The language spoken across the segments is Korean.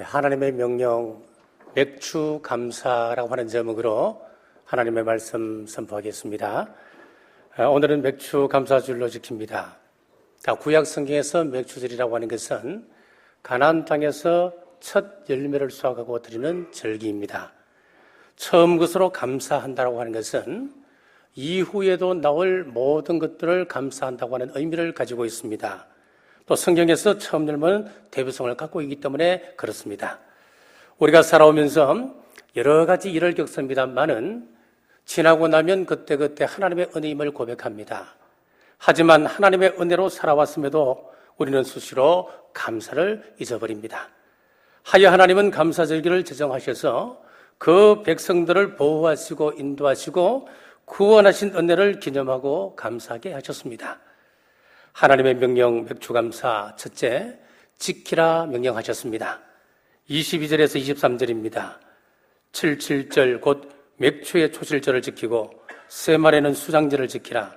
하나님의 명령, 맥추 감사라고 하는 제목으로 하나님의 말씀 선포하겠습니다. 오늘은 맥추 감사절로 지킵니다. 구약 성경에서 맥추절이라고 하는 것은 가나안 땅에서 첫 열매를 수확하고 드리는 절기입니다. 처음 것으로 감사한다고 하는 것은 이후에도 나올 모든 것들을 감사한다고 하는 의미를 가지고 있습니다. 또 성경에서 처음 열매는 대표성을 갖고 있기 때문에 그렇습니다. 우리가 살아오면서 여러 가지 일을 겪습니다만은 지나고 나면 그때그때 하나님의 은혜임을 고백합니다. 하지만 하나님의 은혜로 살아왔음에도 우리는 수시로 감사를 잊어버립니다. 하여 하나님은 감사절기를 제정하셔서 그 백성들을 보호하시고 인도하시고 구원하신 은혜를 기념하고 감사하게 하셨습니다. 하나님의 명령 맥추감사 첫째, 지키라 명령하셨습니다. 22절에서 23절입니다. 77절 곧 맥추의 초실절을 지키고 세말에는 수장절을 지키라.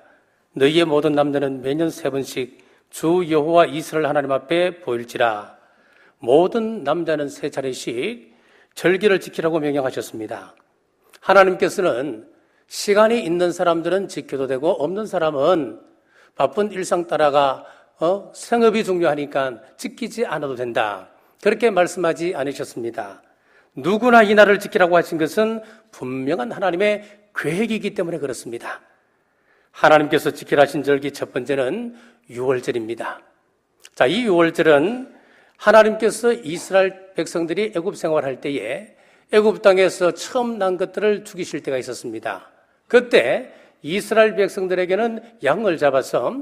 너희의 모든 남자는 매년 3번씩 주 여호와 이스라엘 하나님 앞에 보일지라. 모든 남자는 3차례씩 절기를 지키라고 명령하셨습니다. 하나님께서는 시간이 있는 사람들은 지켜도 되고 없는 사람은 바쁜 일상 따라가 생업이 중요하니까 지키지 않아도 된다. 그렇게 말씀하지 않으셨습니다. 누구나 이 날을 지키라고 하신 것은 분명한 하나님의 계획이기 때문에 그렇습니다. 하나님께서 지키라 하신 절기 첫 번째는 유월절입니다. 자, 이 유월절은 하나님께서 이스라엘 백성들이 애굽 생활할 때에 애굽 땅에서 처음 난 것들을 죽이실 때가 있었습니다. 그때 이스라엘 백성들에게는 양을 잡아서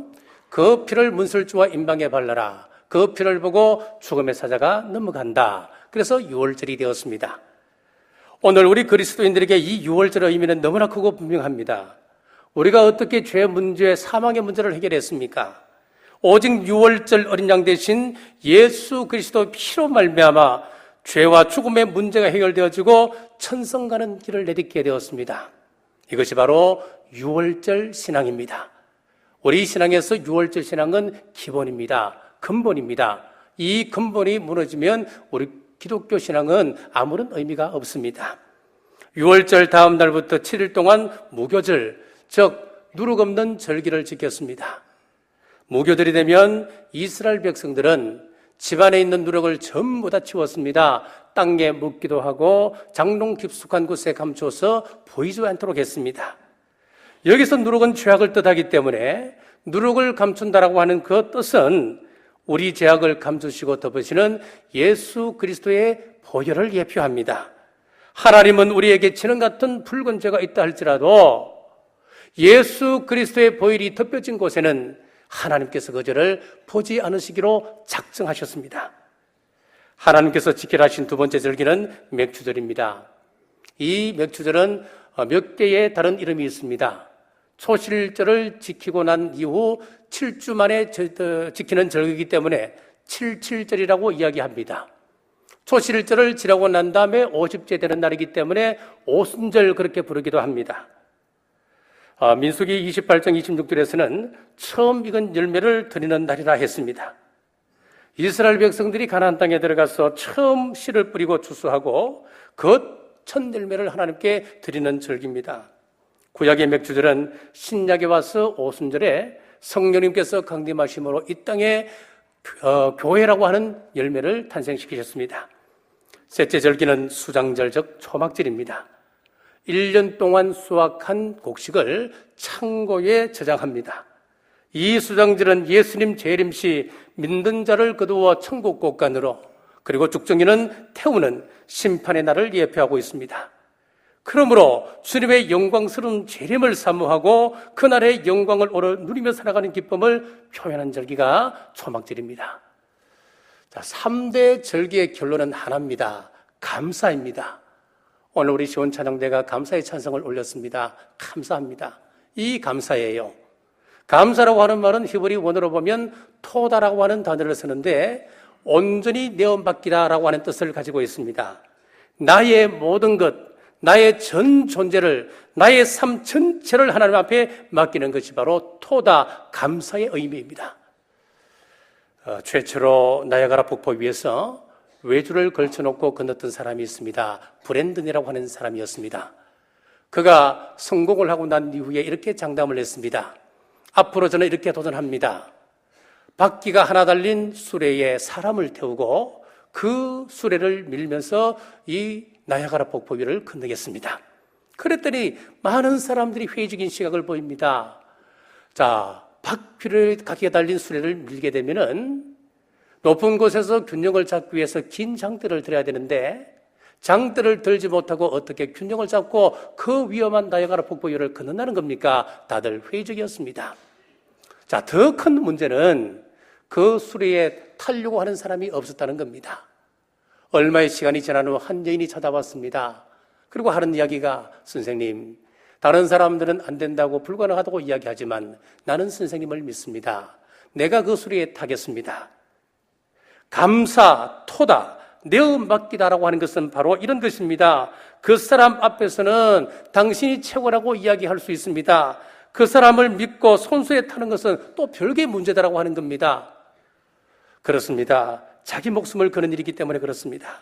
그 피를 문설주와 임방에 발라라. 그 피를 보고 죽음의 사자가 넘어간다. 그래서 유월절이 되었습니다. 오늘 우리 그리스도인들에게 이 유월절의 의미는 너무나 크고 분명합니다. 우리가 어떻게 죄 문제, 사망의 문제를 해결했습니까? 오직 유월절 어린 양 대신 예수 그리스도 피로 말미암아 죄와 죽음의 문제가 해결되어지고 천성 가는 길을 내딛게 되었습니다. 이것이 바로 유월절 신앙입니다. 우리 신앙에서 유월절 신앙은 기본입니다. 근본입니다. 이 근본이 무너지면 우리 기독교 신앙은 아무런 의미가 없습니다. 유월절 다음 날부터 7일 동안 무교절, 즉 누룩 없는 절기를 지켰습니다. 무교절이 되면 이스라엘 백성들은 집안에 있는 누룩을 전부 다 치웠습니다. 땅에 묻기도 하고 장롱 깊숙한 곳에 감춰서 보이지 않도록 했습니다. 여기서 누룩은 죄악을 뜻하기 때문에 누룩을 감춘다라고 하는 그 뜻은 우리 죄악을 감추시고 덮으시는 예수 그리스도의 보혈을 예표합니다. 하나님은 우리에게 지능 같은 붉은 죄가 있다 할지라도 예수 그리스도의 보혈이 덮여진 곳에는 하나님께서 그 죄를 보지 않으시기로 작정하셨습니다. 하나님께서 지키라 하신 두 번째 절기는 맥추절입니다. 이 맥추절은 몇 개의 다른 이름이 있습니다. 초실절을 지키고 난 이후 7주 만에 지키는 절기이기 때문에 77절이라고 이야기합니다. 초실절을 지나고 난 다음에 50째 되는 날이기 때문에 오순절 그렇게 부르기도 합니다. 민수기 28장 26절에서는 처음 익은 열매를 드리는 날이라 했습니다. 이스라엘 백성들이 가나안 땅에 들어가서 처음 씨를 뿌리고 추수하고 그 첫 열매를 하나님께 드리는 절기입니다. 구약의 맥추절은 신약에 와서 오순절에 성령님께서 강림하심으로 이 땅에 교회라고 하는 열매를 탄생시키셨습니다. 셋째 절기는 수장절, 즉 초막절입니다. 1년 동안 수확한 곡식을 창고에 저장합니다. 이 수장절은 예수님 재림 시 믿는 자를 거두어 천국 곳간으로, 그리고 죽정이는 태우는 심판의 날을 예표하고 있습니다. 그러므로 주님의 영광스러운 재림을 사모하고 그날의 영광을 오래 누리며 살아가는 기쁨을 표현한 절기가 초막절입니다. 자, 3대 절기의 결론은 하나입니다. 감사입니다. 오늘 우리 시온 찬양대가 감사의 찬성을 올렸습니다. 감사합니다. 이 감사예요. 감사라고 하는 말은 히브리 원어로 보면 토다라고 하는 단어를 쓰는데 온전히 내어받기다라고 하는 뜻을 가지고 있습니다. 나의 모든 것, 나의 전 존재를, 나의 삶 전체를 하나님 앞에 맡기는 것이 바로 토다, 감사의 의미입니다. 최초로 나야가라 폭포 위에서 외주를 걸쳐놓고 건넜던 사람이 있습니다. 브랜든이라고 하는 사람이었습니다. 그가 성공을 하고 난 이후에 이렇게 장담을 했습니다. 앞으로 저는 이렇게 도전합니다. 바퀴가 하나 달린 수레에 사람을 태우고 그 수레를 밀면서 이 나야가라 폭포 위를 건너겠습니다. 그랬더니 많은 사람들이 회의적인 시각을 보입니다. 자, 바퀴가 달린 수레를 밀게 되면은 높은 곳에서 균형을 잡기 위해서 긴 장대를 들어야 되는데 장대를 들지 못하고 어떻게 균형을 잡고 그 위험한 나야가라 폭포 위를 건너는 겁니까? 다들 회의적이었습니다. 자, 더 큰 문제는 그 수레에 타려고 하는 사람이 없었다는 겁니다. 얼마의 시간이 지난 후 한 여인이 찾아왔습니다. 그리고 하는 이야기가, 선생님, 다른 사람들은 안 된다고 불가능하다고 이야기하지만 나는 선생님을 믿습니다. 내가 그 수레에 타겠습니다. 감사, 토다, 내어 맡기다라고 하는 것은 바로 이런 것입니다. 그 사람 앞에서는 당신이 최고라고 이야기할 수 있습니다. 그 사람을 믿고 손수에 타는 것은 또 별개의 문제다라고 하는 겁니다. 그렇습니다. 자기 목숨을 거는 일이기 때문에 그렇습니다.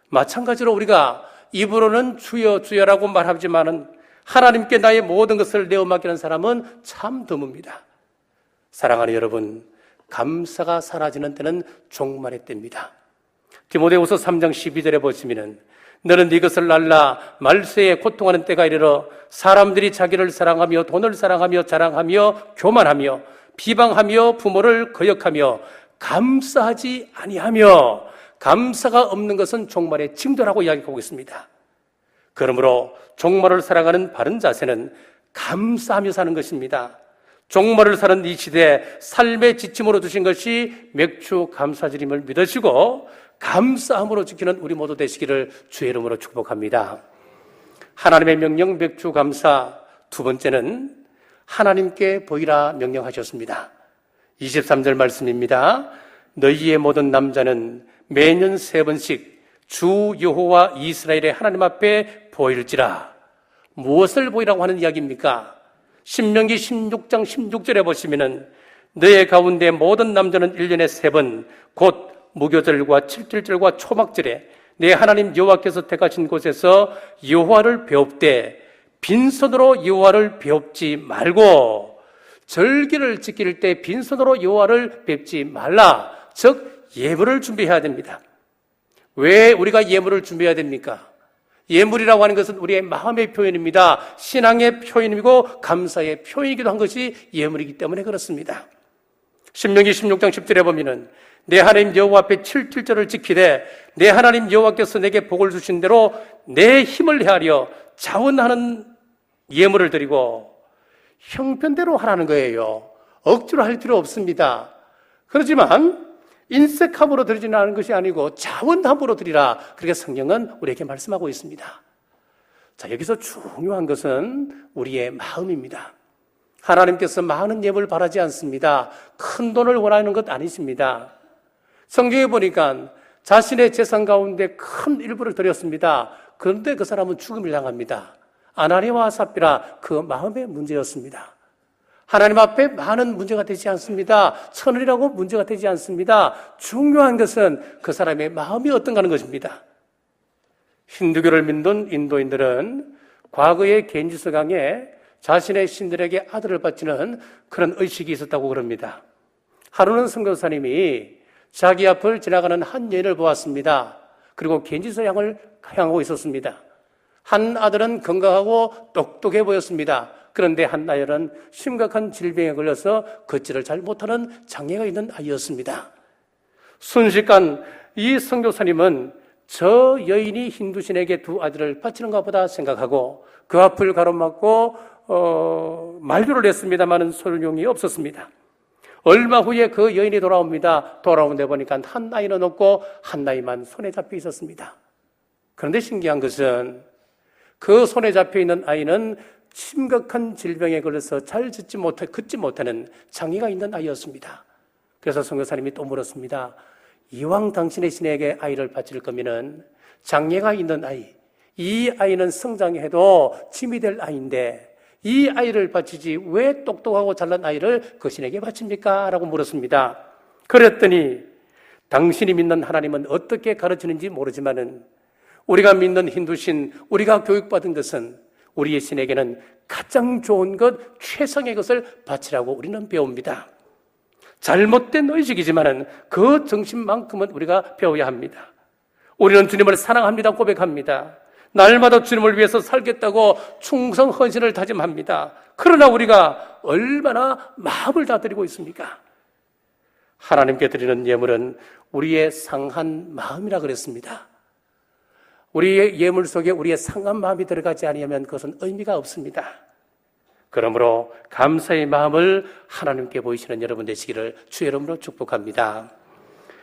마찬가지로 우리가 입으로는 주여 주여라고 말하지만은 하나님께 나의 모든 것을 내어 맡기는 사람은 참 드뭅니다. 사랑하는 여러분, 감사가 사라지는 때는 종말의 때입니다. 디모데후서 3장 12절에 보시면은 너는 네 것을 알라 말세에 고통하는 때가 이르러 사람들이 자기를 사랑하며 돈을 사랑하며 자랑하며 교만하며 비방하며 부모를 거역하며 감사하지 아니하며 감사가 없는 것은 종말의 징조라고 이야기하고 있습니다. 그러므로 종말을 살아가는 바른 자세는 감사하며 사는 것입니다. 종말을 사는 이 시대 삶의 지침으로 주신 것이 맥주 감사절임을 믿으시고 감사함으로 지키는 우리 모두 되시기를 주의 이름으로 축복합니다. 하나님의 명령 맥주 감사, 두 번째는 하나님께 보이라 명령하셨습니다. 23절 말씀입니다. 너희의 모든 남자는 매년 3번씩 주 여호와 이스라엘의 하나님 앞에 보일지라. 무엇을 보이라고 하는 이야기입니까? 신명기 16장 16절에 보시면은 너의 가운데 모든 남자는 1년에 3번 곧 무교절과 칠칠절과 초막절에 내 하나님 여호와께서 택하신 곳에서 여호와를 배웁되 빈손으로 여호와를 배웁지 말고 절기를 지킬 때 빈손으로 여호와를 뵙지 말라. 즉 예물을 준비해야 됩니다. 왜 우리가 예물을 준비해야 됩니까? 예물이라고 하는 것은 우리의 마음의 표현입니다. 신앙의 표현이고 감사의 표현이기도 한 것이 예물이기 때문에 그렇습니다. 신명기 16장 10절에 보면은 내 하나님 여호와 앞에 7절을 지키되 내 하나님 여호와께서 내게 복을 주신 대로 내 힘을 헤아려 자원하는 예물을 드리고 형편대로 하라는 거예요. 억지로 할 필요 없습니다. 그렇지만 인색함으로 드리지는 않은 것이 아니고 자원함으로 드리라. 그렇게 성경은 우리에게 말씀하고 있습니다. 자, 여기서 중요한 것은 우리의 마음입니다. 하나님께서 많은 예물을 바라지 않습니다. 큰 돈을 원하는 것 아니십니다. 성경에 보니까 자신의 재산 가운데 큰 일부를 드렸습니다. 그런데 그 사람은 죽음을 당합니다. 아나니와 삽비라, 그 마음의 문제였습니다. 하나님 앞에 많은 문제가 되지 않습니다. 천원이라고 문제가 되지 않습니다. 중요한 것은 그 사람의 마음이 어떤가 하는 것입니다. 힌두교를 믿는 인도인들은 과거의 겐지스강에 자신의 신들에게 아들을 바치는 그런 의식이 있었다고 그럽니다. 하루는 선교사님이 자기 앞을 지나가는 한 여인을 보았습니다. 그리고 겐지스 향을 향하고 있었습니다. 한 아들은 건강하고 똑똑해 보였습니다. 그런데 한 아들은 심각한 질병에 걸려서 걷지를 잘 못하는 장애가 있는 아이였습니다. 순식간 이 선교사님은 저 여인이 힌두신에게 두 아들을 바치는 것보다 생각하고 그 앞을 가로막고 말조를 했습니다마는 소용이 없었습니다. 얼마 후에 그 여인이 돌아옵니다. 돌아온 데 보니까 한 아이는 없고 한 아이만 손에 잡혀 있었습니다. 그런데 신기한 것은 그 손에 잡혀 있는 아이는 심각한 질병에 걸려서 잘 걷지 못하는 장애가 있는 아이였습니다. 그래서 선교사님이 또 물었습니다. 이왕 당신의 신에게 아이를 바칠 거면은 장애가 있는 아이, 이 아이는 성장해도 짐이 될 아이인데 이 아이를 바치지 왜 똑똑하고 잘난 아이를 그 신에게 바칩니까? 라고 물었습니다. 그랬더니 당신이 믿는 하나님은 어떻게 가르치는지 모르지만은 우리가 믿는 힌두신, 우리가 교육받은 것은 우리의 신에게는 가장 좋은 것, 최상의 것을 바치라고 우리는 배웁니다. 잘못된 의식이지만은 그 정신만큼은 우리가 배워야 합니다. 우리는 주님을 사랑합니다 고백합니다. 날마다 주님을 위해서 살겠다고 충성 헌신을 다짐합니다. 그러나 우리가 얼마나 마음을 다 드리고 있습니까? 하나님께 드리는 예물은 우리의 상한 마음이라 그랬습니다. 우리의 예물 속에 우리의 상한 마음이 들어가지 않으면 그것은 의미가 없습니다. 그러므로 감사의 마음을 하나님께 보이시는 여러분 되시기를 주의 이름으로 축복합니다.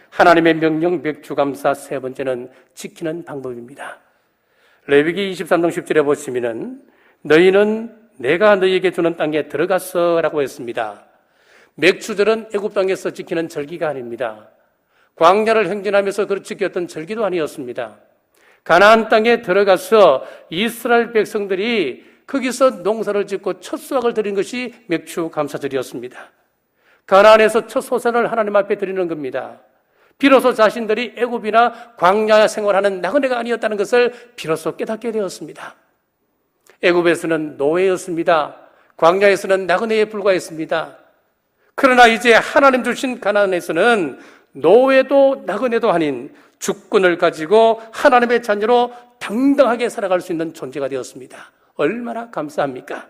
하나님의 명령 맥주감사 세 번째는 지키는 방법입니다. 레위기 23장 10절에 보시면은 너희는 내가 너희에게 주는 땅에 들어갔어 라고 했습니다. 맥주절은 애굽 땅에서 지키는 절기가 아닙니다. 광야를 행진하면서 지켰던 절기도 아니었습니다. 가나안 땅에 들어가서 이스라엘 백성들이 거기서 농사를 짓고 첫 수확을 드린 것이 맥주 감사절이었습니다. 가나안에서 첫 소산을 하나님 앞에 드리는 겁니다. 비로소 자신들이 애굽이나 광야 생활하는 나그네가 아니었다는 것을 비로소 깨닫게 되었습니다. 애굽에서는 노예였습니다. 광야에서는 나그네에 불과했습니다. 그러나 이제 하나님 주신 가나안에서는 노예도 나그네도 아닌 주권을 가지고 하나님의 자녀로 당당하게 살아갈 수 있는 존재가 되었습니다. 얼마나 감사합니까?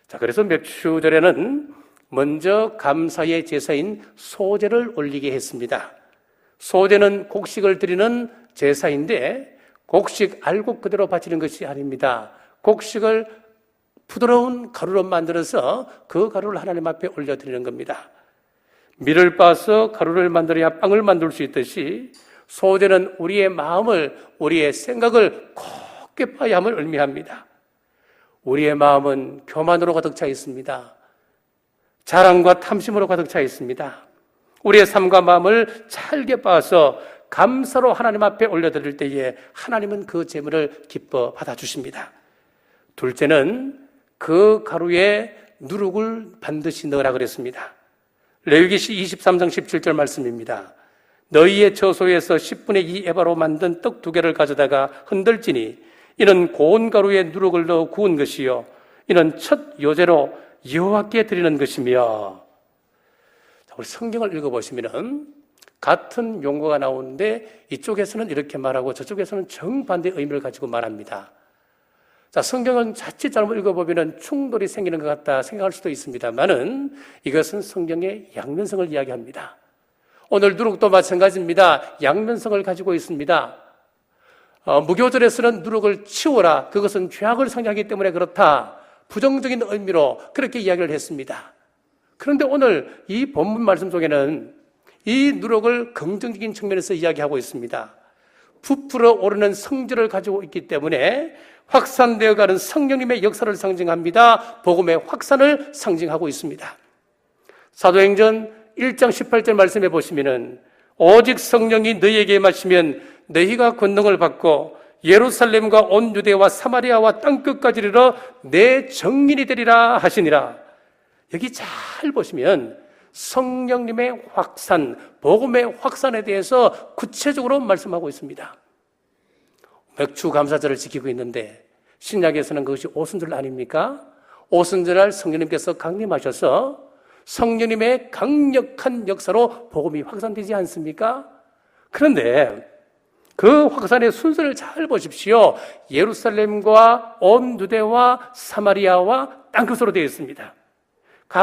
자, 그래서 맥주절에는 먼저 감사의 제사인 소제를 올리게 했습니다. 소제는 곡식을 드리는 제사인데 곡식 알곡 그대로 바치는 것이 아닙니다. 곡식을 부드러운 가루로 만들어서 그 가루를 하나님 앞에 올려드리는 겁니다. 밀을 빻아서 가루를 만들어야 빵을 만들 수 있듯이 소제는 우리의 마음을, 우리의 생각을 곱게 파야 함을 의미합니다. 우리의 마음은 교만으로 가득 차 있습니다. 자랑과 탐심으로 가득 차 있습니다. 우리의 삶과 마음을 잘게 빻아서 감사로 하나님 앞에 올려드릴 때에 하나님은 그 제물을 기뻐 받아주십니다. 둘째는 그 가루에 누룩을 반드시 넣으라 그랬습니다. 레위기 23장 17절 말씀입니다. 너희의 처소에서 10분의 2 에바로 만든 떡 2개를 가져다가 흔들지니 이는 고운 가루에 누룩을 넣어 구운 것이요 이는 첫 요제로 여호와께 드리는 것이며. 우리 성경을 읽어보시면 같은 용어가 나오는데 이쪽에서는 이렇게 말하고 저쪽에서는 정반대의 의미를 가지고 말합니다. 자, 성경은 자칫 잘못 읽어보면 충돌이 생기는 것 같다 생각할 수도 있습니다만은 이것은 성경의 양면성을 이야기합니다. 오늘 누룩도 마찬가지입니다. 양면성을 가지고 있습니다. 무교절에서는 누룩을 치워라. 그것은 죄악을 상징하기 때문에 그렇다. 부정적인 의미로 그렇게 이야기를 했습니다. 그런데 오늘 이 본문 말씀 속에는 이 누룩을 긍정적인 측면에서 이야기하고 있습니다. 부풀어 오르는 성질을 가지고 있기 때문에 확산되어 가는 성령님의 역사를 상징합니다. 복음의 확산을 상징하고 있습니다. 사도행전 1장 18절 말씀해 보시면은 오직 성령이 너희에게 임하시면 너희가 권능을 받고 예루살렘과 온 유대와 사마리아와 땅끝까지 이르러 내 증인이 되리라 하시니라. 여기 잘 보시면 성령님의 확산, 복음의 확산에 대해서 구체적으로 말씀하고 있습니다. 맥주 감사절을 지키고 있는데 신약에서는 그것이 오순절 아닙니까? 오순절날 성령님께서 강림하셔서 성령님의 강력한 역사로 복음이 확산되지 않습니까? 그런데 그 확산의 순서를 잘 보십시오. 예루살렘과 온 유대와 사마리아와 땅끝으로 되어 있습니다.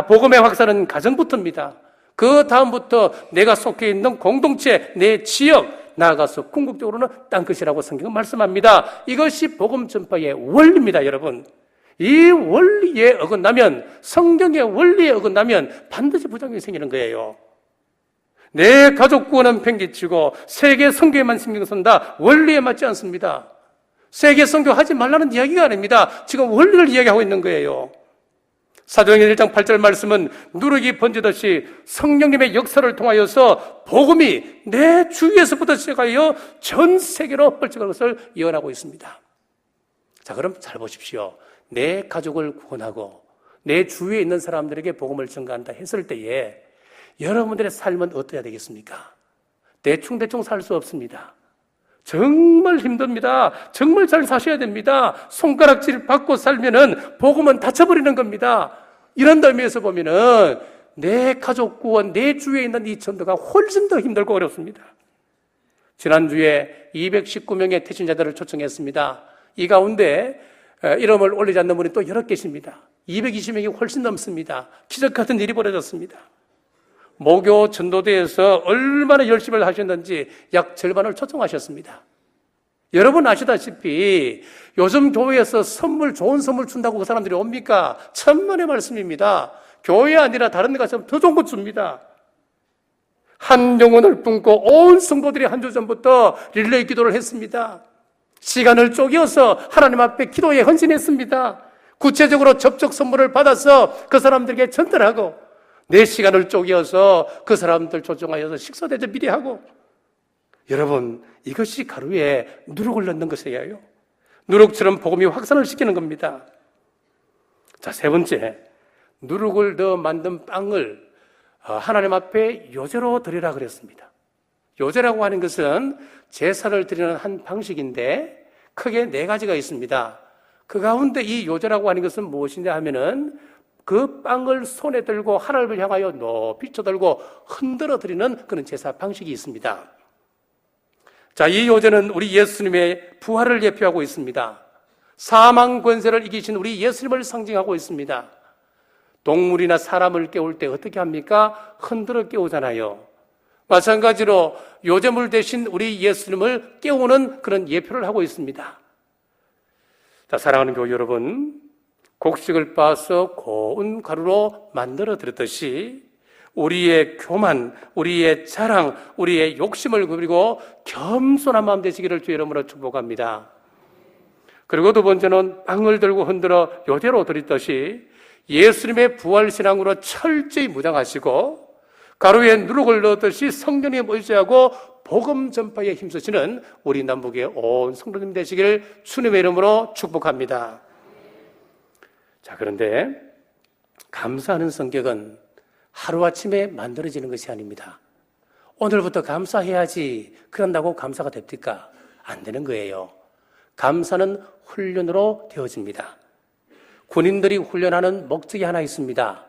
복음의 확산은 가정부터입니다. 그 다음부터 내가 속해 있는 공동체, 내 지역, 나아가서 궁극적으로는 땅끝이라고 성경은 말씀합니다. 이것이 복음 전파의 원리입니다, 여러분. 이 원리에 어긋나면, 성경의 원리에 어긋나면 반드시 부작용이 생기는 거예요. 내 가족 구원은 팽개치고 세계 선교에만 신경 쓴다. 원리에 맞지 않습니다. 세계 선교 하지 말라는 이야기가 아닙니다. 지금 원리를 이야기하고 있는 거예요. 사도행전 1장 8절 말씀은 누룩이 번지듯이 성령님의 역사를 통하여서 복음이 내 주위에서부터 시작하여 전 세계로 펼쳐갈 것을 예언하고 있습니다. 자, 그럼 잘 보십시오. 내 가족을 구원하고 내 주위에 있는 사람들에게 복음을 전가한다 했을 때에 여러분들의 삶은 어떠해야 되겠습니까? 대충대충 살 수 없습니다. 정말 힘듭니다. 정말 잘 사셔야 됩니다. 손가락질 받고 살면은 복음은 닫혀버리는 겁니다. 이런 의미에서 보면은 내 가족 구원, 내 주위에 있는 이 전도가 훨씬 더 힘들고 어렵습니다. 지난주에 219명의 태신자들을 초청했습니다. 이 가운데 이름을 올리지 않는 분이 또 여러 계십니다. 220명이 훨씬 넘습니다. 기적 같은 일이 벌어졌습니다. 모교 전도대에서 얼마나 열심히 하셨는지 약 절반을 초청하셨습니다. 여러분 아시다시피 요즘 교회에서 좋은 선물 준다고 그 사람들이 옵니까? 천만의 말씀입니다. 교회 아니라 다른 데 가서 더 좋은 것 줍니다. 한 영혼을 품고 온 성도들이 한 주 전부터 릴레이 기도를 했습니다. 시간을 쪼개어서 하나님 앞에 기도에 헌신했습니다. 구체적으로 접촉 선물을 받아서 그 사람들에게 전달하고 내 시간을 쪼개어서 그 사람들 초청하여서 식사 대접 미리 하고, 여러분 이것이 가루에 누룩을 넣는 것이에요. 누룩처럼 복음이 확산을 시키는 겁니다. 자, 세 번째, 누룩을 넣어 만든 빵을 하나님 앞에 요제로 드리라 그랬습니다. 요제라고 하는 것은 제사를 드리는 한 방식인데 크게 네 가지가 있습니다. 그 가운데 이 요제라고 하는 것은 무엇이냐 하면은 그 빵을 손에 들고 하나님을 향하여 높이 쳐들고 흔들어 드리는 그런 제사 방식이 있습니다. 자, 이 요제는 우리 예수님의 부활을 예표하고 있습니다. 사망 권세를 이기신 우리 예수님을 상징하고 있습니다. 동물이나 사람을 깨울 때 어떻게 합니까? 흔들어 깨우잖아요. 마찬가지로 요제물 대신 우리 예수님을 깨우는 그런 예표를 하고 있습니다. 자, 사랑하는 교우 여러분, 곡식을 빻아서 고운 가루로 만들어 드렸듯이 우리의 교만, 우리의 자랑, 우리의 욕심을 그리고 겸손한 마음 되시기를 주의 이름으로 축복합니다. 그리고 두 번째는 빵을 들고 흔들어 요제로 드렸듯이 예수님의 부활신앙으로 철저히 무장하시고 가루에 누룩을 넣듯이 성령에 의지하고 복음 전파에 힘쓰시는 우리 남북의 온 성도님 되시기를 주님의 이름으로 축복합니다. 자, 그런데 감사하는 성격은 하루아침에 만들어지는 것이 아닙니다. 오늘부터 감사해야지 그런다고 감사가 됩니까? 안 되는 거예요. 감사는 훈련으로 되어집니다. 군인들이 훈련하는 목적이 하나 있습니다.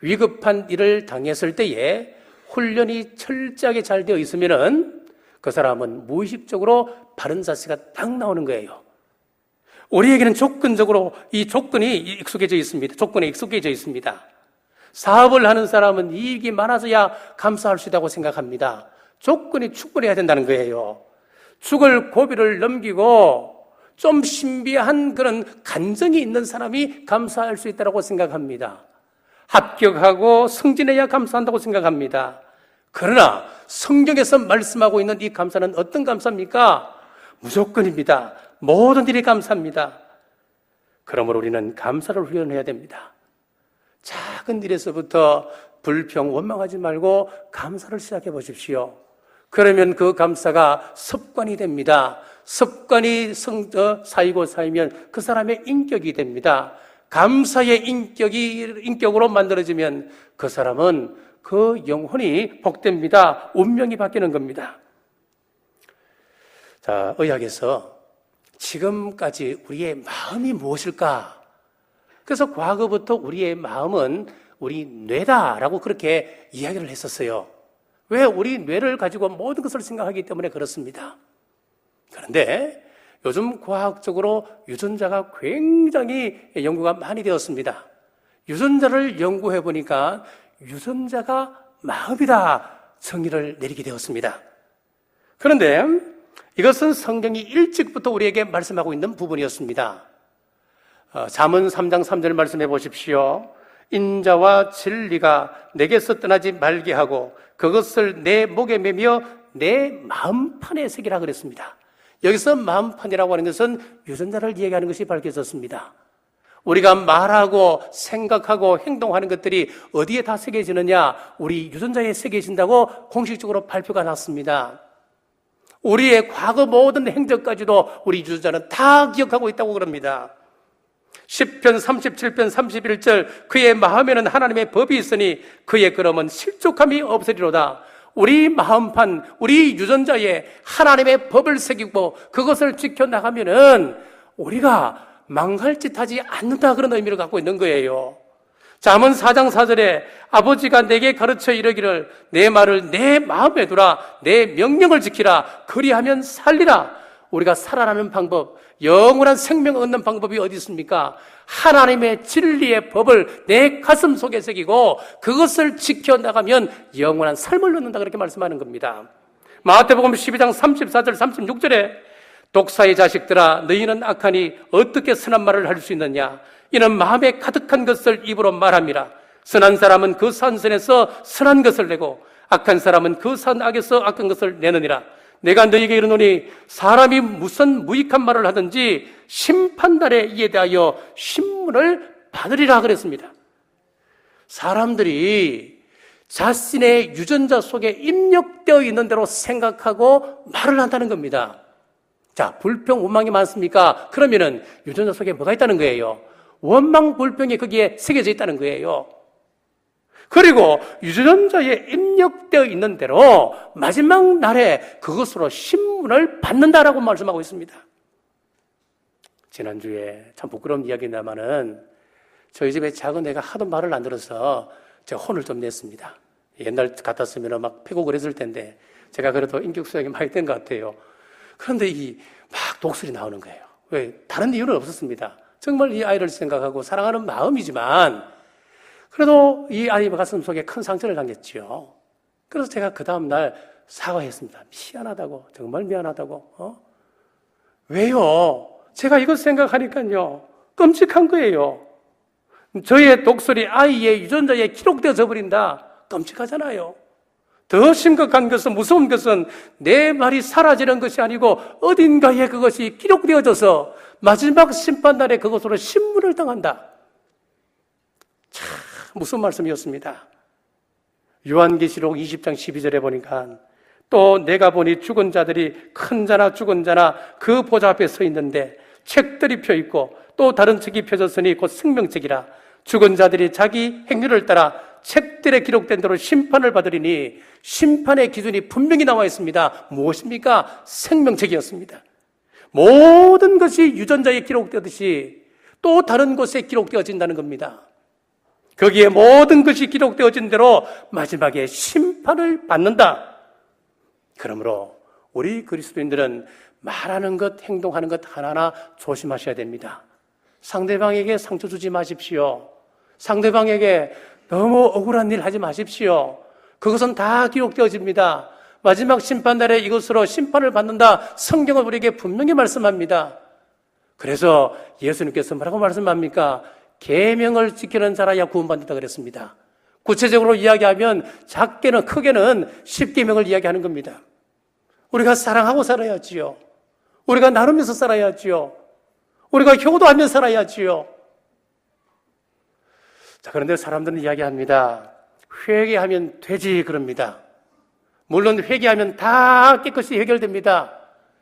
위급한 일을 당했을 때에 훈련이 철저하게 잘 되어 있으면은 그 사람은 무의식적으로 바른 자세가 딱 나오는 거예요. 우리에게는 조건적으로 이 조건이 익숙해져 있습니다. 조건에 익숙해져 있습니다. 사업을 하는 사람은 이익이 많아서야 감사할 수 있다고 생각합니다. 조건이 충분해야 된다는 거예요. 죽을 고비를 넘기고 좀 신비한 그런 간정이 있는 사람이 감사할 수 있다고 생각합니다. 합격하고 승진해야 감사한다고 생각합니다. 그러나 성경에서 말씀하고 있는 이 감사는 어떤 감사입니까? 무조건입니다. 모든 일이 감사합니다. 그러므로 우리는 감사를 훈련해야 됩니다. 작은 일에서부터 불평, 원망하지 말고 감사를 시작해 보십시오. 그러면 그 감사가 습관이 됩니다. 습관이 쌓이면 그 사람의 인격이 됩니다. 감사의 인격으로 만들어지면 그 사람은 그 영혼이 복됩니다. 운명이 바뀌는 겁니다. 자, 의학에서 지금까지 우리의 마음이 무엇일까? 그래서 과거부터 우리의 마음은 우리 뇌다라고 그렇게 이야기를 했었어요. 왜? 우리 뇌를 가지고 모든 것을 생각하기 때문에 그렇습니다. 그런데 요즘 과학적으로 유전자가 굉장히 연구가 많이 되었습니다. 유전자를 연구해 보니까 유전자가 마음이다 정의를 내리게 되었습니다. 그런데 이것은 성경이 일찍부터 우리에게 말씀하고 있는 부분이었습니다. 잠언 3장 3절 말씀해 보십시오. 인자와 진리가 내게서 떠나지 말게 하고 그것을 내 목에 매며 내 마음판에 새기라 그랬습니다. 여기서 마음판이라고 하는 것은 유전자를 얘기하는 것이 밝혀졌습니다. 우리가 말하고 생각하고 행동하는 것들이 어디에 다 새겨지느냐? 우리 유전자에 새겨진다고 공식적으로 발표가 났습니다. 우리의 과거 모든 행적까지도 우리 유전자는 다 기억하고 있다고 그럽니다. 시편 37편 31절 그의 마음에는 하나님의 법이 있으니 그의 걸음은 실족함이 없으리로다. 우리 마음판, 우리 유전자에 하나님의 법을 새기고 그것을 지켜나가면은 우리가 망할 짓 하지 않는다, 그런 의미를 갖고 있는 거예요. 잠언 4장 4절에 아버지가 내게 가르쳐 이르기를 내 말을 내 마음에 두라, 내 명령을 지키라, 그리하면 살리라. 우리가 살아나는 방법, 영원한 생명을 얻는 방법이 어디 있습니까? 하나님의 진리의 법을 내 가슴 속에 새기고 그것을 지켜나가면 영원한 삶을 얻는다, 그렇게 말씀하는 겁니다. 마태복음 12장 34절 36절에 독사의 자식들아, 너희는 악하니 어떻게 선한 말을 할 수 있느냐? 이는 마음에 가득한 것을 입으로 말함이라. 선한 사람은 그 선에서 선한 것을 내고 악한 사람은 그 악에서 악한 것을 내느니라. 내가 너희에게 이르노니 사람이 무슨 무익한 말을 하든지 심판날에 이에 대하여 신문을 받으리라 그랬습니다. 사람들이 자신의 유전자 속에 입력되어 있는 대로 생각하고 말을 한다는 겁니다. 자, 불평, 원망이 많습니까? 그러면은 유전자 속에 뭐가 있다는 거예요? 원망, 불평이 거기에 새겨져 있다는 거예요. 그리고 유전자에 입력되어 있는 대로 마지막 날에 그것으로 신문을 받는다라고 말씀하고 있습니다. 지난주에 참 부끄러운 이야기입니다마는 저희 집에 작은 애가 하도 말을 안 들어서 제가 혼을 좀 냈습니다. 옛날 같았으면 막 패고 그랬을 텐데 제가 그래도 인격수양이 많이 된 것 같아요. 그런데 이 막 독설이 나오는 거예요. 왜? 다른 이유는 없었습니다. 정말 이 아이를 생각하고 사랑하는 마음이지만 그래도 이 아이 가슴 속에 큰 상처를 당했지요. 그래서 제가 그 다음날 사과했습니다. 미안하다고, 정말 미안하다고. 왜요? 제가 이것 생각하니까요, 끔찍한 거예요. 저의 독설이 아이의 유전자에 기록되어져 버린다. 끔찍하잖아요. 더 심각한 것은, 무서운 것은 내 말이 사라지는 것이 아니고 어딘가에 그것이 기록되어져서 마지막 심판날에 그것으로 신문을 당한다. 참 무슨 말씀이었습니다. 요한계시록 20장 12절에 보니까 또 내가 보니 죽은 자들이 큰 자나 죽은 자나 그 보좌 앞에 서 있는데 책들이 펴있고 또 다른 책이 펴졌으니 곧 생명책이라. 죽은 자들이 자기 행위를 따라 책들에 기록된 대로 심판을 받으리니 심판의 기준이 분명히 나와 있습니다. 무엇입니까? 생명책이었습니다. 모든 것이 유전자에 기록되듯이 또 다른 곳에 기록되어진다는 겁니다. 거기에 모든 것이 기록되어진 대로 마지막에 심판을 받는다. 그러므로 우리 그리스도인들은 말하는 것, 행동하는 것 하나하나 조심하셔야 됩니다. 상대방에게 상처 주지 마십시오. 상대방에게 너무 억울한 일 하지 마십시오. 그것은 다 기록되어집니다. 마지막 심판날에 이것으로 심판을 받는다. 성경은 우리에게 분명히 말씀합니다. 그래서 예수님께서 뭐라고 말씀합니까? 계명을 지키는 자라야 구원받는다 그랬습니다. 구체적으로 이야기하면 작게는 크게는 10계명을 이야기하는 겁니다. 우리가 사랑하고 살아야지요. 우리가 나누면서 살아야지요. 우리가 효도하며 살아야지요. 자, 그런데 사람들은 이야기합니다. 회개하면 되지 그럽니다. 물론 회개하면 다 깨끗이 해결됩니다.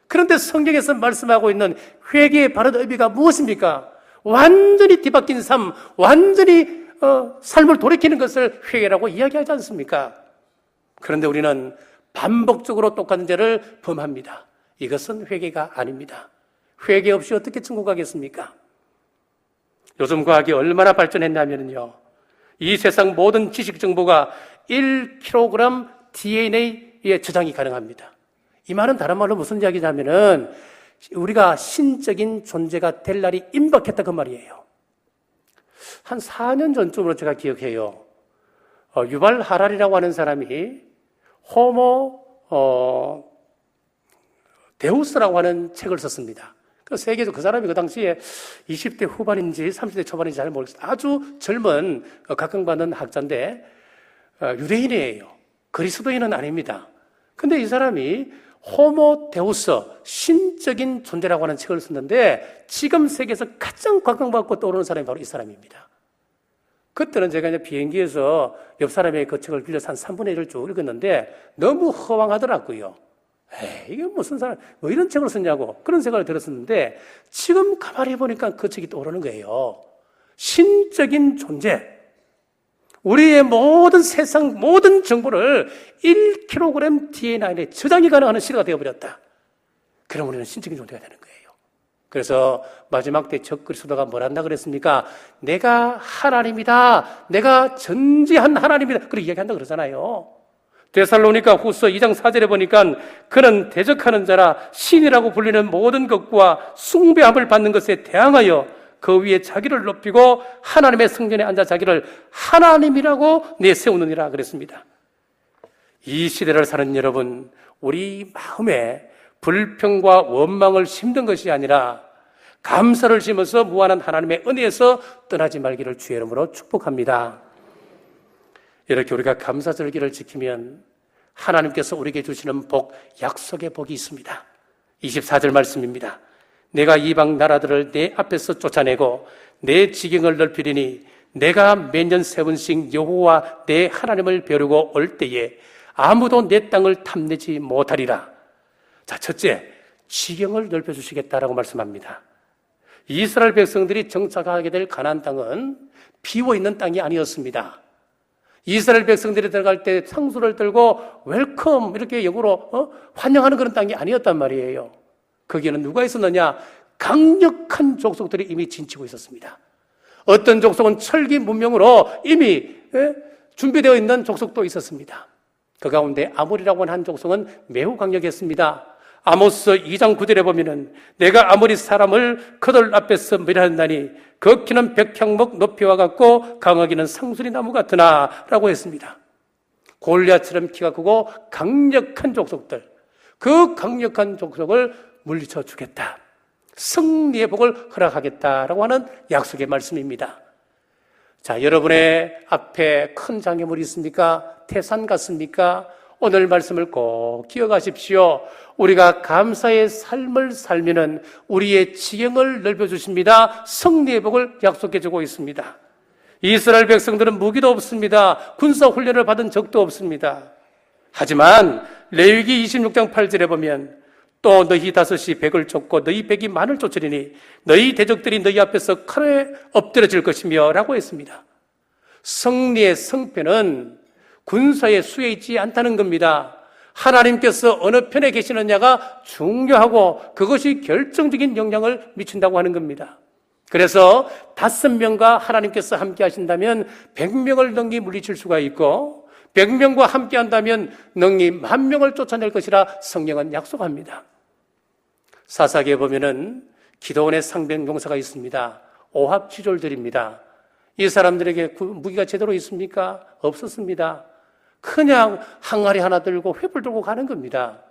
그런데 성경에서 말씀하고 있는 회개의 바른 의미가 무엇입니까? 완전히 뒤바뀐 삶, 완전히 삶을 돌이키는 것을 회개라고 이야기하지 않습니까? 그런데 우리는 반복적으로 똑같은 죄를 범합니다. 이것은 회개가 아닙니다. 회개 없이 어떻게 천국 가겠습니까? 요즘 과학이 얼마나 발전했냐면요, 이 세상 모든 지식 정보가 1kg DNA에 저장이 가능합니다. 이 말은 다른 말로 무슨 이야기냐면은 우리가 신적인 존재가 될 날이 임박했다 그 말이에요. 한 4년 전쯤으로 제가 기억해요. 유발 하랄이라고 하는 사람이 호모 데우스라고 하는 책을 썼습니다. 그 세계에서 그 사람이 그 당시에 20대 후반인지 30대 초반인지 잘 모르겠어요. 아주 젊은 각광받는 학자인데 유대인이에요. 그리스도인은 아닙니다. 근데 이 사람이 호모 데우스, 신적인 존재라고 하는 책을 썼는데 지금 세계에서 가장 각광받고 떠오르는 사람이 바로 이 사람입니다. 그때는 제가 이제 비행기에서 옆 사람의 그 책을 빌려서 한 3분의 1을 쭉 읽었는데 너무 허황하더라고요. 이게 무슨 사람, 뭐 이런 책을 썼냐고 그런 생각을 들었었는데 지금 가만히 보니까 그 책이 떠오르는 거예요. 신적인 존재. 우리의 모든 세상 모든 정보를 1kg DNA에 저장이 가능한 시대가 되어버렸다. 그럼 우리는 신적인 존재가 되는 거예요. 그래서 마지막 때 적그리스도가 뭘 한다 그랬습니까? 내가 하나님이다. 내가 전지한 하나님이다. 그렇게 이야기한다 그러잖아요. 데살로니가 후서 2장 4절에 보니까 그는 대적하는 자라 신이라고 불리는 모든 것과 숭배함을 받는 것에 대항하여 그 위에 자기를 높이고 하나님의 성전에 앉아 자기를 하나님이라고 내세우느니라 그랬습니다. 이 시대를 사는 여러분, 우리 마음에 불평과 원망을 심는 것이 아니라 감사를 심어서 무한한 하나님의 은혜에서 떠나지 말기를 주의 이름으로 축복합니다. 이렇게 우리가 감사절기를 지키면 하나님께서 우리에게 주시는 복, 약속의 복이 있습니다. 24절 말씀입니다. 내가 이방 나라들을 내 앞에서 쫓아내고 내 지경을 넓히리니 내가 매년 세 번씩 여호와 내 하나님을 벼르고 올 때에 아무도 내 땅을 탐내지 못하리라. 자, 첫째, 지경을 넓혀주시겠다라고 말씀합니다. 이스라엘 백성들이 정착하게 될 가나안 땅은 비워있는 땅이 아니었습니다. 이스라엘 백성들이 들어갈 때 상수를 들고 웰컴 이렇게 영어로 환영하는 그런 땅이 아니었단 말이에요. 거기에는 누가 있었느냐? 강력한 족속들이 이미 진치고 있었습니다. 어떤 족속은 철기 문명으로 이미 준비되어 있는 족속도 있었습니다. 그 가운데 아모리라고 하는 한 족속은 매우 강력했습니다. 아모스 2장 9절에 보면은 내가 아모리 사람을 그들 앞에서 멸하였나니 그 키는 백향목 높이와 같고 강하기는 상수리 나무 같으나 라고 했습니다. 골리앗처럼 키가 크고 강력한 족속들, 그 강력한 족속을 물리쳐 주겠다. 승리의 복을 허락하겠다라고 하는 약속의 말씀입니다. 자, 여러분의 앞에 큰 장애물이 있습니까? 태산 같습니까? 오늘 말씀을 꼭 기억하십시오. 우리가 감사의 삶을 살면은 우리의 지경을 넓혀주십니다. 승리의 복을 약속해주고 있습니다. 이스라엘 백성들은 무기도 없습니다. 군사훈련을 받은 적도 없습니다. 하지만 레위기 26장 8절에 보면 또 너희 다섯이 백을 쫓고 너희 백이 만을 쫓으리니 너희 대적들이 너희 앞에서 칼에 엎드려질 것이며 라고 했습니다. 승리의 성패는 군사의 수에 있지 않다는 겁니다. 하나님께서 어느 편에 계시느냐가 중요하고 그것이 결정적인 영향을 미친다고 하는 겁니다. 그래서 5명과 하나님께서 함께 하신다면 100명을 능히 물리칠 수가 있고 100명과 함께 한다면 능히 10,000명을 쫓아낼 것이라 성경은 약속합니다. 사사기에 보면은 기도원의 상병용사가 있습니다. 오합지졸들입니다. 이 사람들에게 무기가 제대로 있습니까? 없었습니다. 그냥 항아리 하나 들고 횃불 들고 가는 겁니다.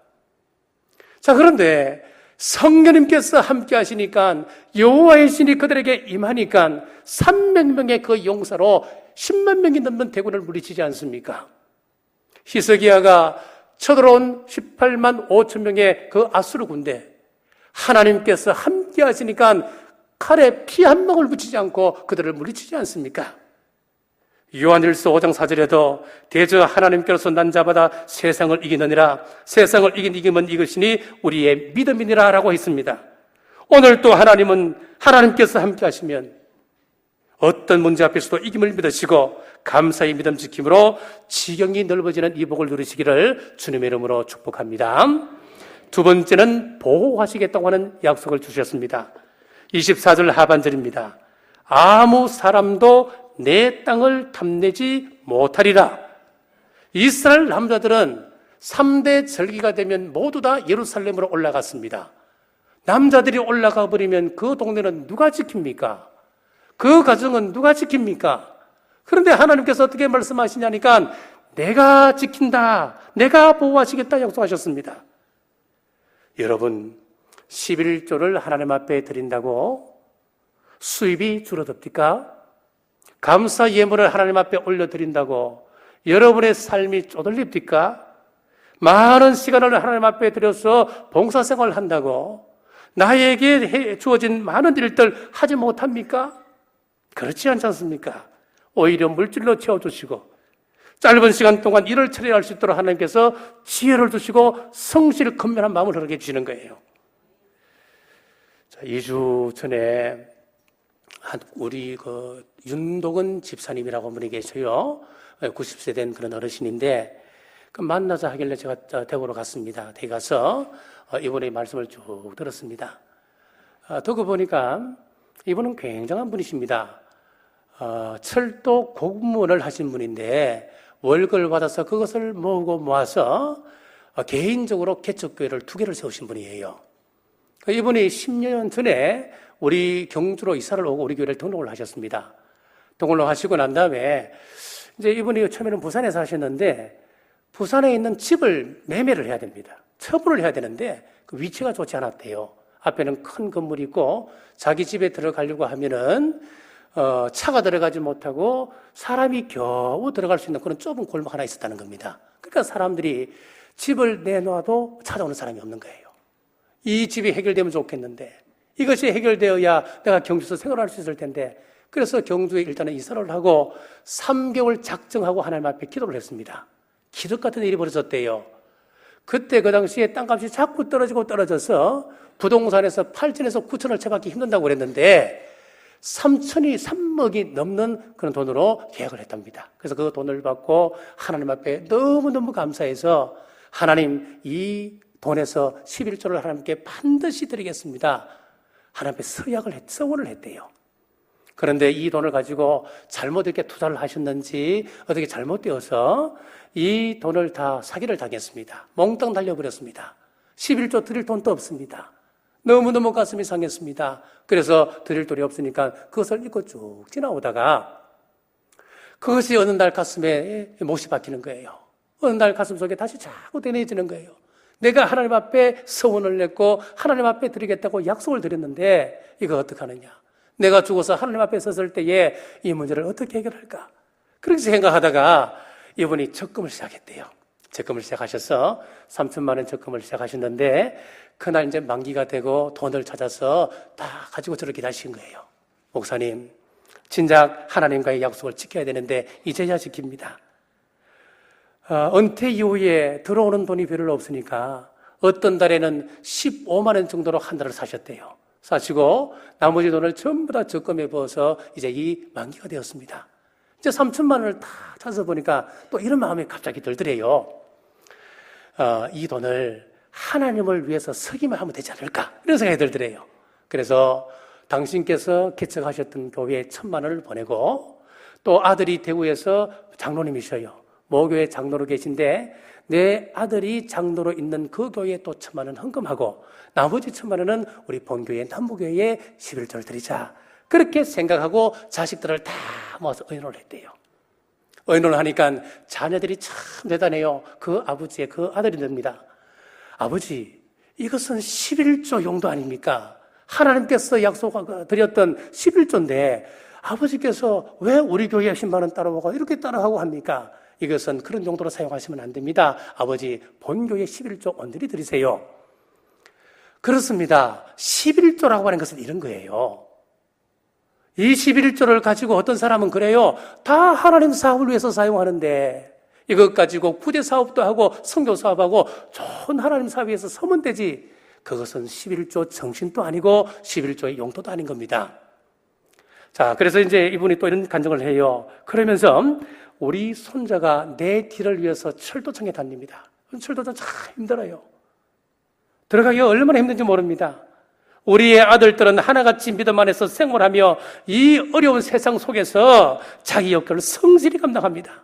자, 그런데 성령님께서 함께 하시니까 여호와의 신이 그들에게 임하니까 300명의 그 용사로 10만 명이 넘는 대군을 물리치지 않습니까? 히스기야가 쳐들어온 18만 5천 명의 그 아수르 군대, 하나님께서 함께 하시니까 칼에 피 한 방울 묻히지 않고 그들을 물리치지 않습니까? 요한일서 5장 4절에도 대저 하나님께로서 난 자마다 세상을 이기느니라. 세상을 이기면 이것이니 우리의 믿음이니라 라고 했습니다. 오늘 또 하나님께서 함께 하시면 어떤 문제 앞에서도 이김을 믿으시고 감사의 믿음 지킴으로 지경이 넓어지는 이 복을 누리시기를 주님의 이름으로 축복합니다. 두 번째는 보호하시겠다고 하는 약속을 주셨습니다. 24절 하반절입니다. 아무 사람도 내 땅을 탐내지 못하리라. 이스라엘 남자들은 3대 절기가 되면 모두 다 예루살렘으로 올라갔습니다. 남자들이 올라가 버리면 그 동네는 누가 지킵니까? 그 가정은 누가 지킵니까? 그런데 하나님께서 어떻게 말씀하시냐니까 내가 지킨다, 내가 보호하시겠다 약속하셨습니다. 여러분, 11조를 하나님 앞에 드린다고 수입이 줄어듭니까? 감사 예물을 하나님 앞에 올려드린다고 여러분의 삶이 쪼들립니까? 많은 시간을 하나님 앞에 드려서 봉사생활을 한다고 나에게 주어진 많은 일들 하지 못합니까? 그렇지 않지 않습니까? 오히려 물질로 채워주시고 짧은 시간 동안 일을 처리할 수 있도록 하나님께서 지혜를 주시고 성실 근면한 마음을 허락해 주시는 거예요. 자, 2주 전에 우리 윤도근 집사님이라고 한 분이 계셔요. 90세 된 그런 어르신인데, 만나자 하길래 제가 대구로 갔습니다. 대구 가서 이분의 말씀을 쭉 들었습니다. 듣고 보니까 이분은 굉장한 분이십니다. 철도 공무원을 하신 분인데 월급을 받아서 그것을 모아서 개인적으로 개척교회를 2개를 세우신 분이에요. 이분이 10년 전에 우리 경주로 이사를 오고 우리 교회를 등록을 하셨습니다. 등록을 하시고 난 다음에 이제 이분이 처음에는 부산에 사셨는데 부산에 있는 집을 매매를 해야 됩니다. 처분을 해야 되는데 그 위치가 좋지 않았대요. 앞에는 큰 건물이 있고 자기 집에 들어가려고 하면은 차가 들어가지 못하고 사람이 겨우 들어갈 수 있는 그런 좁은 골목 하나 있었다는 겁니다. 그러니까 사람들이 집을 내놔도 찾아오는 사람이 없는 거예요. 이 집이 해결되면 좋겠는데 이것이 해결되어야 내가 경주에서 생활할 수 있을 텐데, 그래서 경주에 일단은 이사를 하고 3개월 작정하고 하나님 앞에 기도를 했습니다. 기적 같은 일이 벌어졌대요. 그때 그 당시에 땅값이 자꾸 떨어져서 부동산에서 8천에서 9천을 채받기 힘든다고 그랬는데 3억이 넘는 그런 돈으로 계약을 했답니다. 그래서 그 돈을 받고 하나님 앞에 너무너무 감사해서 하나님 이 돈에서 11조를 하나님께 반드시 드리겠습니다. 하나님 앞에 서원을 했대요. 그런데 이 돈을 가지고 잘못 이렇게 투자를 하셨는지 어떻게 잘못되어서 이 돈을 다 사기를 당했습니다. 몽땅 달려버렸습니다. 11조 드릴 돈도 없습니다. 너무너무 가슴이 상했습니다. 그래서 드릴 돈이 없으니까 그것을 잊고 쭉 지나오다가 그것이 어느 날 가슴에 못이 박히는 거예요. 어느 날 가슴 속에 다시 자꾸 되뇌지는 거예요. 내가 하나님 앞에 서원을 냈고 하나님 앞에 드리겠다고 약속을 드렸는데 이거 어떡하느냐. 내가 죽어서 하나님 앞에 섰을 때에 이 문제를 어떻게 해결할까? 그렇게 생각하다가 이분이 적금을 시작했대요. 적금을 시작하셔서 3천만 원 적금을 시작하셨는데 그날 이제 만기가 되고 돈을 찾아서 다 가지고 저를 기다리신 거예요. 목사님, 진작 하나님과의 약속을 지켜야 되는데 이제야 지킵니다. 은퇴 이후에 들어오는 돈이 별로 없으니까 어떤 달에는 15만 원 정도로 한 달을 사셨대요. 사시고 나머지 돈을 전부 다 적금에 부어서 이제 이 만기가 되었습니다. 이제 3천만 원을 다 찾아보니까 또 이런 마음이 갑자기 들더래요. 이 돈을 하나님을 위해서 쓰기만 하면 되지 않을까? 이런 생각이 들더래요. 그래서 당신께서 개척하셨던 교회에 1,000만 원을 보내고 또 아들이 대구에서 장로님이셔요. 모교회 장로로 계신데 내 아들이 장로로 있는 그 교회에 또 1,000만 원 헌금하고 나머지 1,000만 원은 우리 본교회 남부교회에 11조를 드리자. 그렇게 생각하고 자식들을 다 모아서 의논을 했대요. 의논을 하니까 자녀들이 참 대단해요. 그 아버지의 그 아들이 됩니다. 아버지, 이것은 11조 용도 아닙니까? 하나님께서 약속드렸던 11조인데 아버지께서 왜 우리 교회에 10만 원 따라오고 이렇게 따라하고 합니까? 이것은 그런 용도로 사용하시면 안 됩니다. 아버지, 본교회 11조 온전히 드리세요. 그렇습니다. 11조라고 하는 것은 이런 거예요. 이 11조를 가지고 어떤 사람은 그래요. 다 하나님 사업을 위해서 사용하는데 이것 가지고 구제 사업도 하고 선교 사업하고 좋은 하나님 사업 위해서 서면 되지. 그것은 11조 정신도 아니고 11조의 용도도 아닌 겁니다. 자, 그래서 이제 이분이 또 이런 간증을 해요. 그러면서 우리 손자가 내 뒤를 위해서 철도청에 다닙니다. 철도청 참 힘들어요. 들어가기가 얼마나 힘든지 모릅니다. 우리의 아들들은 하나같이 믿음 안에서 생활하며 이 어려운 세상 속에서 자기 역할을 성실히 감당합니다.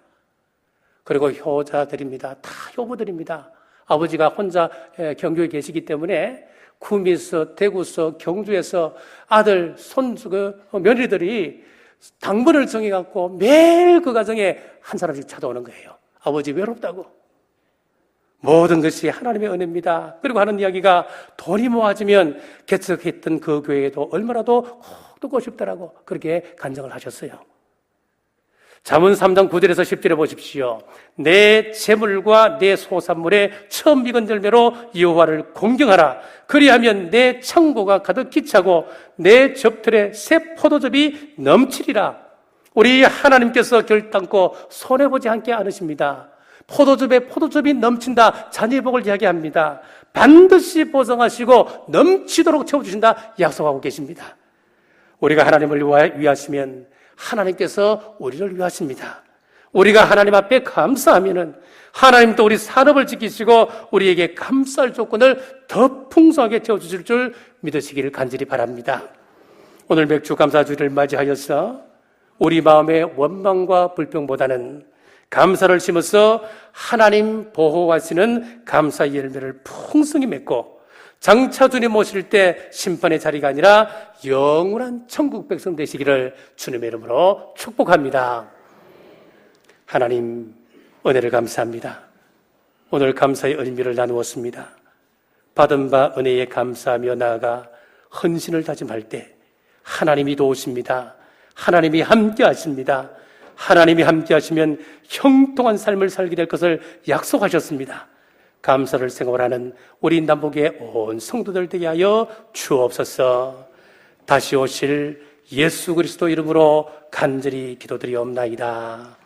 그리고 효자들입니다. 다 효부들입니다. 아버지가 혼자 경주에 계시기 때문에 구미에서 대구에서 경주에서 아들, 손주, 며느리들이 당번을 정해갖고 매일 그 가정에 한 사람씩 찾아오는 거예요. 아버지 외롭다고. 모든 것이 하나님의 은혜입니다. 그리고 하는 이야기가 돈이 모아지면 개척했던 그 교회에도 얼마나도 꼭 듣고 싶더라고. 그렇게 간증을 하셨어요. 잠언 3장 9절에서 10절에 보십시오. 내 재물과 내 소산물에 처음 익은 열매로 여호와를 공경하라. 그리하면 내 창고가 가득히 차고 내 접틀에 새 포도즙이 넘치리라. 우리 하나님께서 결단코 손해보지 않게 않으십니다. 포도즙이 넘친다. 자녀의 복을 이야기합니다. 반드시 보상하시고 넘치도록 채워주신다. 약속하고 계십니다. 우리가 하나님을 위하시면 하나님께서 우리를 위하십니다. 우리가 하나님 앞에 감사하면은 하나님도 우리 산업을 지키시고 우리에게 감사할 조건을 더 풍성하게 채워주실 줄 믿으시기를 간절히 바랍니다. 오늘 맥주 감사주일을 맞이하여서 우리 마음의 원망과 불평보다는 감사를 심어서 하나님 보호하시는 감사의 열매를 풍성히 맺고 장차 주님 오실 때 심판의 자리가 아니라 영원한 천국 백성 되시기를 주님의 이름으로 축복합니다. 하나님 은혜를 감사합니다. 오늘 감사의 의미를 나누었습니다. 받은 바 은혜에 감사하며 나아가 헌신을 다짐할 때 하나님이 도우십니다. 하나님이 함께 하십니다. 하나님이 함께 하시면 형통한 삶을 살게 될 것을 약속하셨습니다. 감사를 생활하는 우리 남북의 온 성도들 되게 하여 주옵소서. 다시 오실 예수 그리스도 이름으로 간절히 기도드리옵나이다.